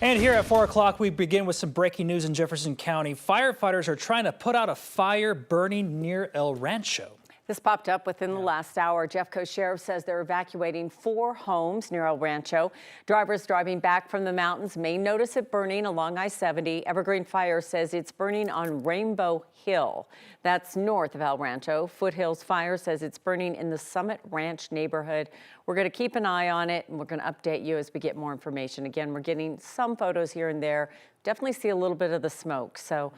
And here at 4 o'clock, we begin with some breaking news in Jefferson County. Firefighters are trying to put out a fire burning near El Rancho. This popped up within the last hour. Jeffco Sheriff says they're evacuating 4 homes near El Rancho. Drivers driving back from the mountains may notice it burning along I-70. Evergreen Fire says it's burning on Rainbow Hill. That's north of El Rancho. Foothills Fire says it's burning in the Summit Ranch neighborhood. We're going to keep an eye on it, and we're going to update you as we get more information. Again, we're getting some photos here and there. Definitely see a little bit of the smoke. So.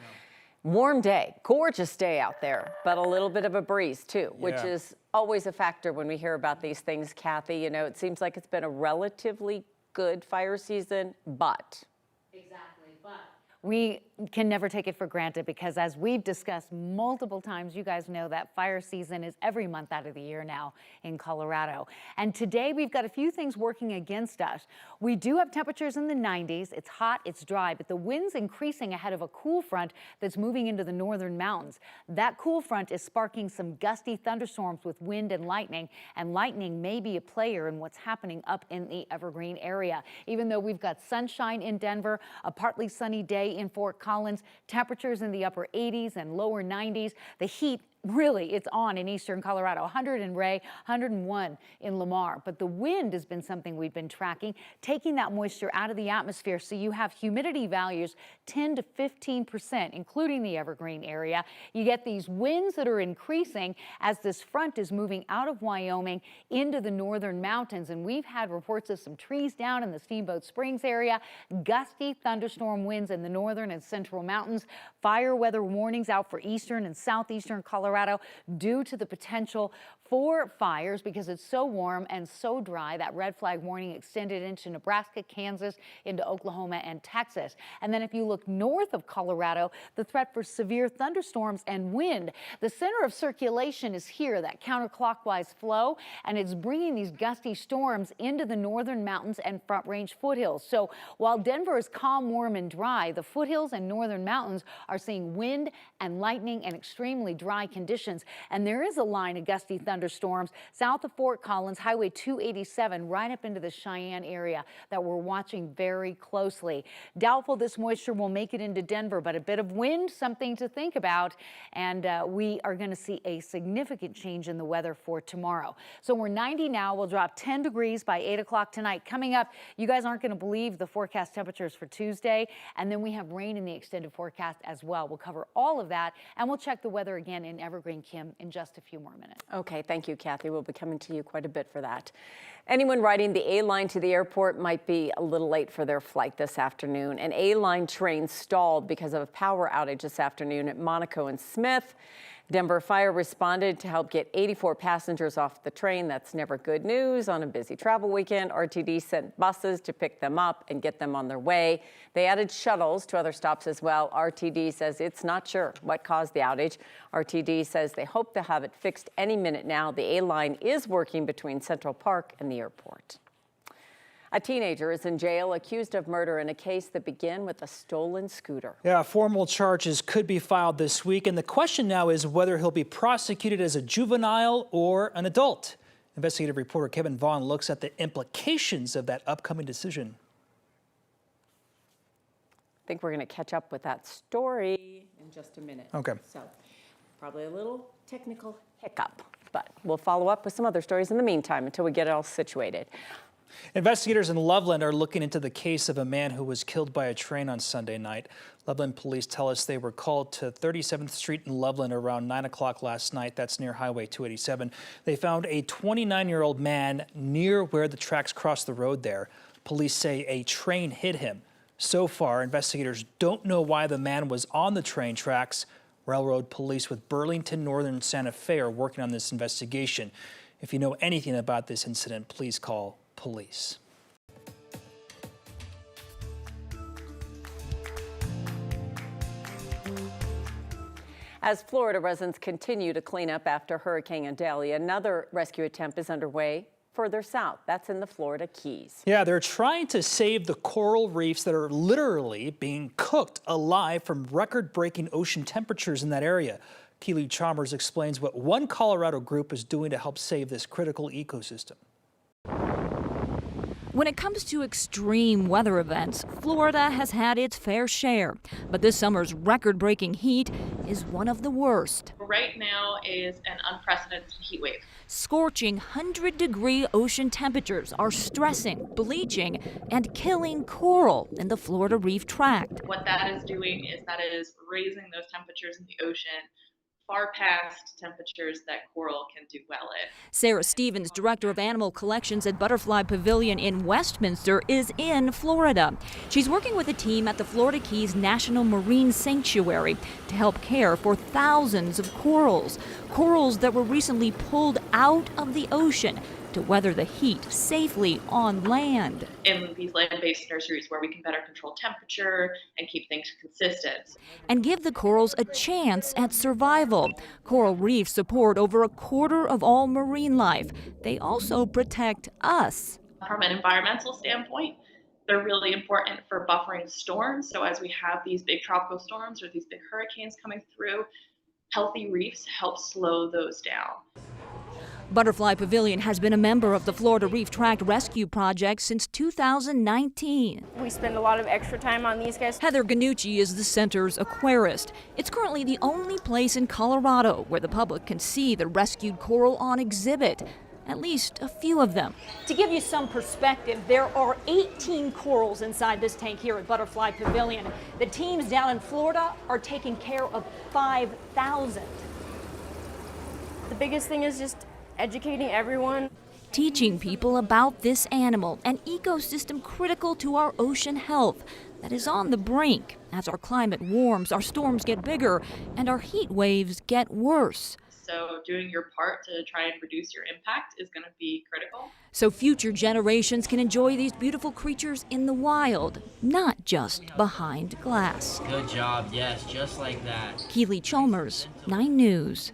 Warm day, gorgeous day out there, but a little bit of a breeze too, which is always a factor when we hear about these things, Kathy. You know, it seems like it's been a relatively good fire season, but. Exactly, but we can never take it for granted because as we've discussed multiple times, you guys know that fire season is every month out of the year now in Colorado. And today we've got a few things working against us. We do have temperatures in the 90s. It's hot, it's dry, but the wind's increasing ahead of a cool front that's moving into the northern mountains. That cool front is sparking some gusty thunderstorms with wind and lightning may be a player in what's happening up in the Evergreen area. Even though we've got sunshine in Denver, a partly sunny day in Fort Collins, temperatures in the upper 80s and lower 90s. The heat really, it's on in eastern Colorado, 100 in Ray, 101 in Lamar. But the wind has been something we've been tracking, taking that moisture out of the atmosphere. So you have humidity values 10 to 15%, including the Evergreen area. You get these winds that are increasing as this front is moving out of Wyoming into the northern mountains. And we've had reports of some trees down in the Steamboat Springs area, gusty thunderstorm winds in the northern and central mountains, fire weather warnings out for eastern and southeastern Colorado due to the potential for fires because it's so warm and so dry. That red flag warning extended into Nebraska, Kansas, into Oklahoma and Texas. And then if you look north of Colorado, the threat for severe thunderstorms and wind. The center of circulation is here, that counterclockwise flow, and it's bringing these gusty storms into the northern mountains and Front Range foothills. So while Denver is calm, warm and dry, the foothills and northern mountains are seeing wind and lightning and extremely dry conditions. And there is a line of gusty thunderstorms south of Fort Collins, Highway 287, right up into the Cheyenne area that we're watching very closely. Doubtful this moisture will make it into Denver, but a bit of wind, something to think about. And we are going to see a significant change in the weather for tomorrow. So we're 90 now. We'll drop 10 degrees by 8 o'clock tonight. Coming up, you guys aren't going to believe the forecast temperatures for Tuesday. And then we have rain in the extended forecast as well. We'll cover all of that, and we'll check the weather again in Evergreen, Kim, in just a few more minutes. Okay, thank you, Kathy. We'll be coming to you quite a bit for that. Anyone riding the A-line to the airport might be a little late for their flight this afternoon. An A-line train stalled because of a power outage this afternoon at Monaco and Smith. Denver Fire responded to help get 84 passengers off the train. That's never good news on a busy travel weekend. RTD sent buses to pick them up and get them on their way. They added shuttles to other stops as well. RTD says it's not sure what caused the outage. RTD says they hope to have it fixed any minute now. The A-line is working between Central Park and the airport. A teenager is in jail accused of murder in a case that began with a stolen scooter. Yeah, formal charges could be filed this week, and the question now is whether he'll be prosecuted as a juvenile or an adult. Investigative reporter Kevin Vaughn looks at the implications of that upcoming decision. I think we're going to catch up with that story in just a minute. Okay. So probably a little technical hiccup, but we'll follow up with some other stories in the meantime until we get it all situated. Investigators in Loveland are looking into the case of a man who was killed by a train on Sunday night. Loveland police tell us they were called to 37th Street in Loveland around 9 o'clock last night. That's near Highway 287. They found a 29-year-old man near where the tracks cross the road there. Police say a train hit him. So far, investigators don't know why the man was on the train tracks. Railroad police with Burlington Northern Santa Fe are working on this investigation. If you know anything about this incident, please call police. As Florida residents continue to clean up after Hurricane Idalia, another rescue attempt is underway further south. That's in the Florida Keys. Yeah, they're trying to save the coral reefs that are literally being cooked alive from record-breaking ocean temperatures in that area. Keely Chalmers explains what one Colorado group is doing to help save this critical ecosystem. When it comes to extreme weather events, Florida has had its fair share. But this summer's record-breaking heat is one of the worst. Right now is an unprecedented heat wave. Scorching 100-degree ocean temperatures are stressing, bleaching, and killing coral in the Florida Reef Tract. What that is doing is that it is raising those temperatures in the ocean far past temperatures that coral can do well in. Sarah Stevens, director of animal collections at Butterfly Pavilion in Westminster, is in Florida. She's working with a team at the Florida Keys National Marine Sanctuary to help care for thousands of corals. Corals that were recently pulled out of the ocean to weather the heat safely on land. In these land-based nurseries where we can better control temperature and keep things consistent. And give the corals a chance at survival. Coral reefs support over a quarter of all marine life. They also protect us. From an environmental standpoint, they're really important for buffering storms. So as we have these big tropical storms or these big hurricanes coming through, healthy reefs help slow those down. Butterfly Pavilion has been a member of the Florida Reef Tract Rescue Project since 2019. We spend a lot of extra time on these guys. Heather Ganucci is the center's aquarist. It's currently the only place in Colorado where the public can see the rescued coral on exhibit, at least a few of them. To give you some perspective, there are 18 corals inside this tank here at Butterfly Pavilion. The teams down in Florida are taking care of 5,000. The biggest thing is just educating everyone. Teaching people about this animal, an ecosystem critical to our ocean health that is on the brink. As our climate warms, our storms get bigger, and our heat waves get worse. So doing your part to try and reduce your impact is going to be critical. So future generations can enjoy these beautiful creatures in the wild, not just behind glass. Good job, yes, just like that. Keely Chalmers, 9 News.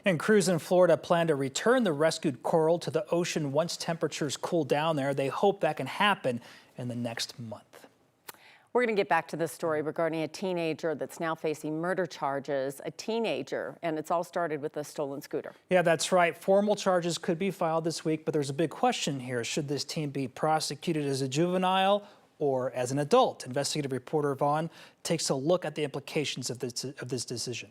And crews in Florida plan to return the rescued coral to the ocean once temperatures cool down there. They hope that can happen in the next month. We're going to get back to this story regarding a teenager that's now facing murder charges. A teenager, and it's all started with a stolen scooter. Yeah, that's right. Formal charges could be filed this week, but there's a big question here. Should this teen be prosecuted as a juvenile or as an adult? Investigative reporter Vaughn takes a look at the implications of this decision.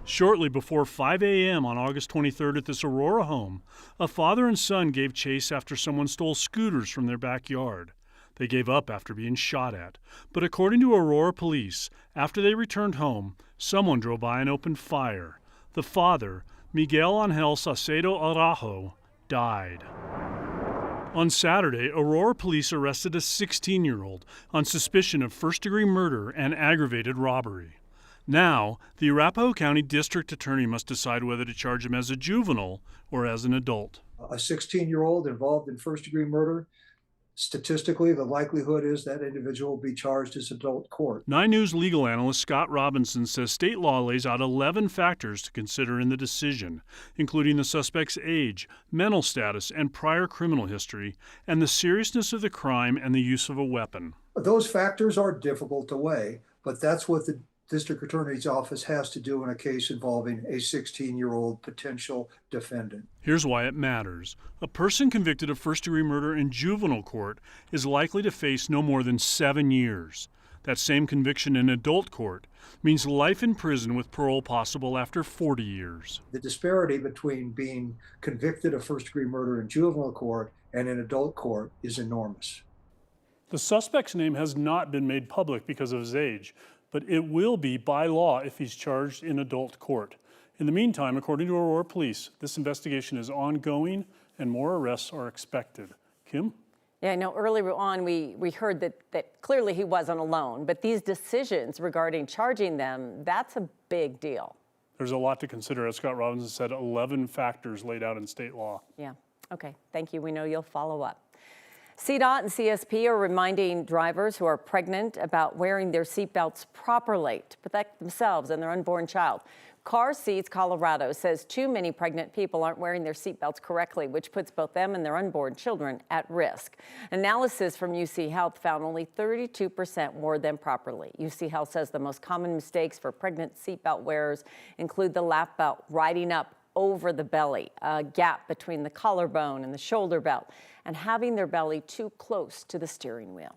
Shortly before 5 a.m. on August 23rd at this Aurora home, a father and son gave chase after someone stole scooters from their backyard. They gave up after being shot at. But according to Aurora police, after they returned home, someone drove by and opened fire. The father, Miguel Angel Saucedo Araujo, died. On Saturday, Aurora police arrested a 16-year-old on suspicion of first-degree murder and aggravated robbery. Now, the Arapahoe County District Attorney must decide whether to charge him as a juvenile or as an adult. A 16-year-old involved in first-degree murder, statistically, the likelihood is that individual will be charged as adult court. 9 News legal analyst Scott Robinson says state law lays out 11 factors to consider in the decision, including the suspect's age, mental status, and prior criminal history, and the seriousness of the crime and the use of a weapon. Those factors are difficult to weigh, but that's what the District Attorney's Office has to do in a case involving a 16-year-old potential defendant. Here's why it matters. A person convicted of first-degree murder in juvenile court is likely to face no more than 7 years. That same conviction in adult court means life in prison with parole possible after 40 years. The disparity between being convicted of first-degree murder in juvenile court and in adult court is enormous. The suspect's name has not been made public because of his age, but it will be by law if he's charged in adult court. In the meantime, according to Aurora Police, this investigation is ongoing and more arrests are expected. Kim? Yeah, I know earlier on we heard that clearly he wasn't alone, but these decisions regarding charging them, that's a big deal. There's a lot to consider. As Scott Robinson said, 11 factors laid out in state law. Yeah, okay, thank you. We know you'll follow up. CDOT and CSP are reminding drivers who are pregnant about wearing their seatbelts properly to protect themselves and their unborn child. Car Seats Colorado says too many pregnant people aren't wearing their seatbelts correctly, which puts both them and their unborn children at risk. Analysis from UC Health found only 32% wore them properly. UC Health says the most common mistakes for pregnant seatbelt wearers include the lap belt riding up over the belly, a gap between the collarbone and the shoulder belt, and having their belly too close to the steering wheel.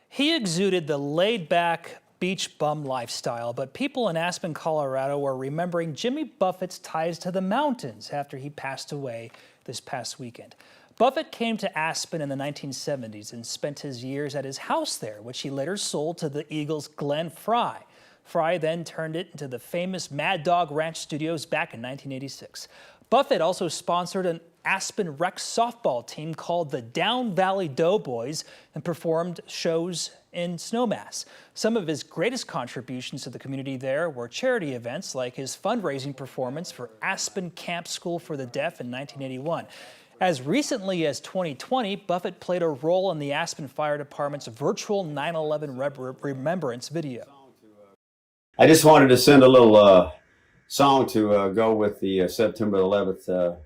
He exuded the laid-back beach bum lifestyle, but people in Aspen, Colorado are remembering Jimmy Buffett's ties to the mountains after he passed away this past weekend. Buffett came to Aspen in the 1970s and spent his years at his house there, which he later sold to the Eagles' Glenn Fry. Fry then turned it into the famous Mad Dog Ranch Studios back in 1986. Buffett also sponsored an Aspen rec softball team called the Down Valley Doughboys and performed shows in Snowmass. Some of his greatest contributions to the community there were charity events like his fundraising performance for Aspen Camp School for the Deaf in 1981. As recently as 2020, Buffett played a role in the Aspen Fire Department's virtual 9/11 remembrance video. I just wanted to send a little song to go with the September 11th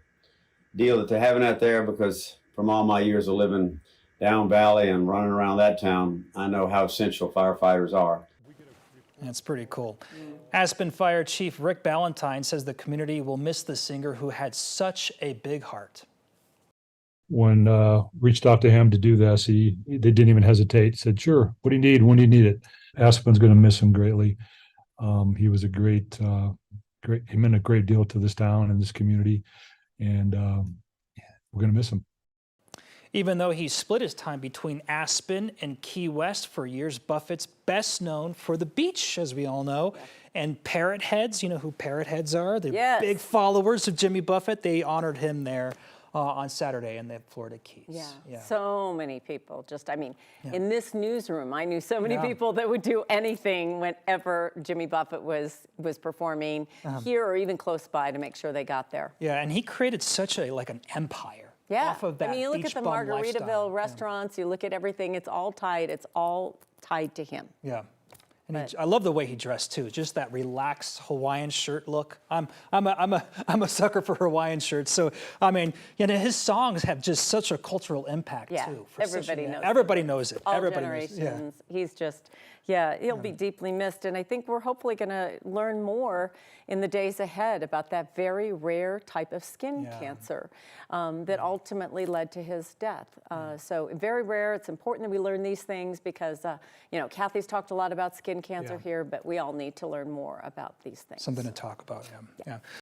deal that they're having out there, because from all my years of living down valley and running around that town, I know how essential firefighters are. That's pretty cool. Aspen Fire Chief Rick Ballantyne says the community will miss the singer who had such a big heart. When reached out to him to do this, they didn't even hesitate. Said, "Sure, what do you need? When do you need it?" Aspen's going to miss him greatly. He was a great. He meant a great deal to this town and this community, and we're going to miss him. Even though he split his time between Aspen and Key West for years, Buffett's best known for the beach, as we all know, and parrot heads. You know who parrot heads are? They're big followers of Jimmy Buffett. They honored him there on Saturday in the Florida Keys. Yeah, so many people. In this newsroom, I knew so many people that would do anything whenever Jimmy Buffett was performing here or even close by to make sure they got there. Yeah, and he created such an empire. Yeah, off of that you look at the Margaritaville lifestyle. restaurants, you look at everything, it's all tied to him. Yeah. And I love the way he dressed too. Just that relaxed Hawaiian shirt look. I'm a sucker for Hawaiian shirts. So his songs have just such a cultural impact too. Everybody knows. Everybody knows it. All Everybody generations. knows it. He's just, he'll be deeply missed. And I think we're hopefully going to learn more in the days ahead about that very rare type of skin cancer that ultimately led to his death. So very rare. It's important that we learn these things because, Kathy's talked a lot about skin cancer here, but we all need to learn more about these things. Something to talk about, yeah.